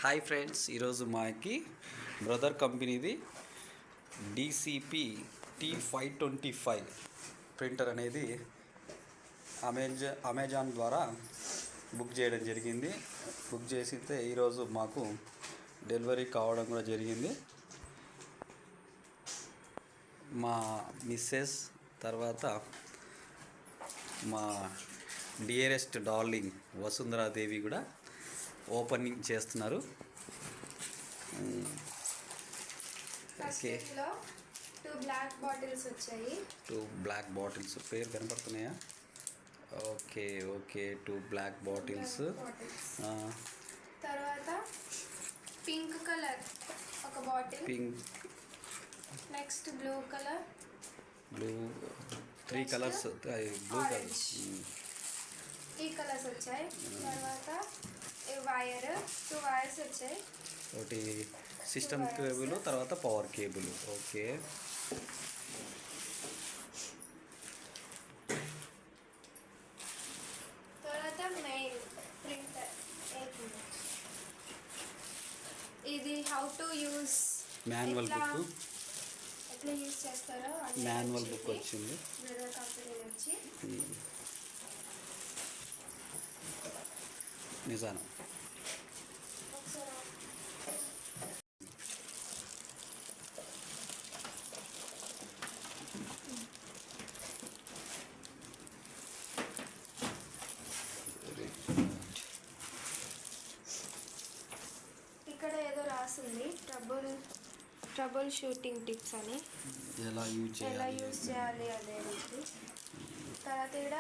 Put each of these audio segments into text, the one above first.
Hi friends, ఈరోజు మాకి brother కంపెనీది DCP T525 ప్రింటర్ అనేది అమెజాన్ ద్వారా బుక్ చేయడం జరిగింది. బుక్ చేసితే ఈరోజు మాకు డెలివరీ కావడం కూడా జరిగింది. మా మిస్సెస్ తర్వాత మా డియరెస్ట్ డార్లింగ్ వసుంధరాదేవి కూడా ఓపెనింగ్ చేస్తున్నారు. ఓకే, టూ బ్లాక్ బాటిల్స్ వచ్చాయి. టూ బ్లాక్ బాటిల్స్ పేరు కనపడుతున్నాయా? Okay okay, two black bottles. తర్వాత పింక్ కలర్ ఒక bottle, pink, next blue colour, blue, three colours, blue colour, ఈ కలర్స్ వచ్చాయి. తర్వాత వైర్, టూ వైర్స్ వచ్చాయి. ఒకటి సిస్టమ్ కేబుల్, తర్వాత పవర్ కేబుల్. ఓకే, తర్వాత మెయిన్ ప్రింటర్. ఇది how to use manual book, ఎట్లా యూస్ చేస్తారో మాన్యువల్ బుక్ వచ్చింది. బ్రదర్ కంపెనీ నుంచి. నిజాను ఇక్కడ ఏదో రాసింది, ట్రబుల్ షూటింగ్ టిప్స్ అని, ఎలా యూజ్ చేయాలి అనేది. తర్వాత ఇక్కడ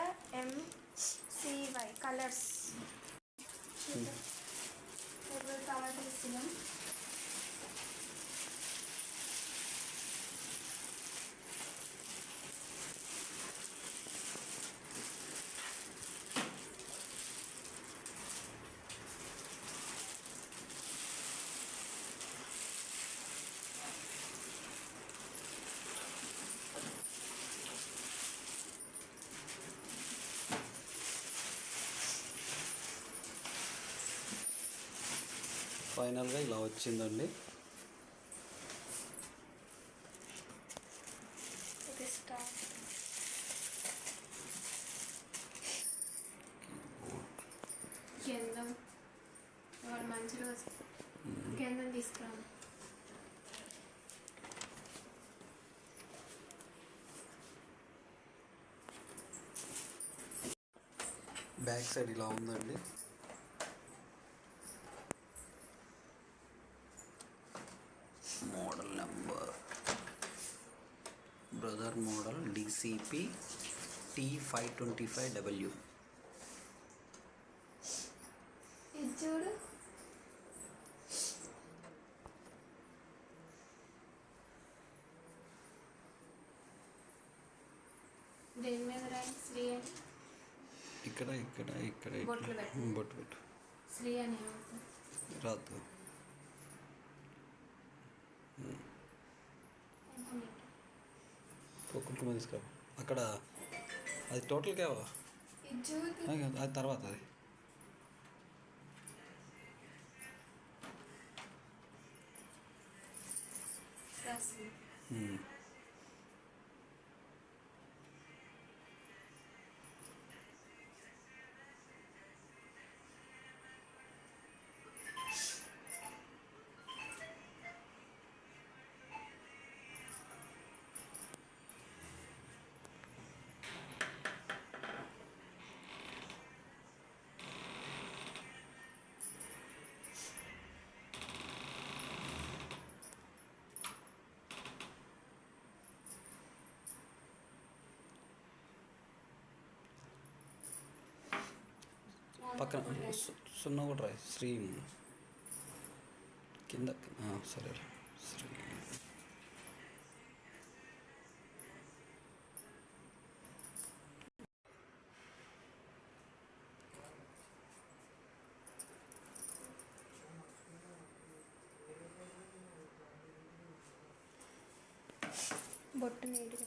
MCY కలర్స్ కలర్ తీసుకున్నాం. ఫైనల్గా ఇలా వచ్చిందండి. గంధం మంచి రోజు, గంధం తీసుకురాను. బ్యాక్ సైడ్ ఇలా ఉందండి. Model number brother model DCP T525W. ఇది చూడు, దేని మీద రాయి శ్రీ అని, ఇక్కడ ఇక్కడ ఇక్కడ బొట్టు పెట్టు, శ్రీ అని రాదు. కుంకుమ తీసుకురా అక్కడ. అది టోటల్ కావా? అది తర్వాత అది పక్కన సున్నా కూడా రాయి. శ్రీ కింద, సరే శ్రీ. బొట్టు నీట్గా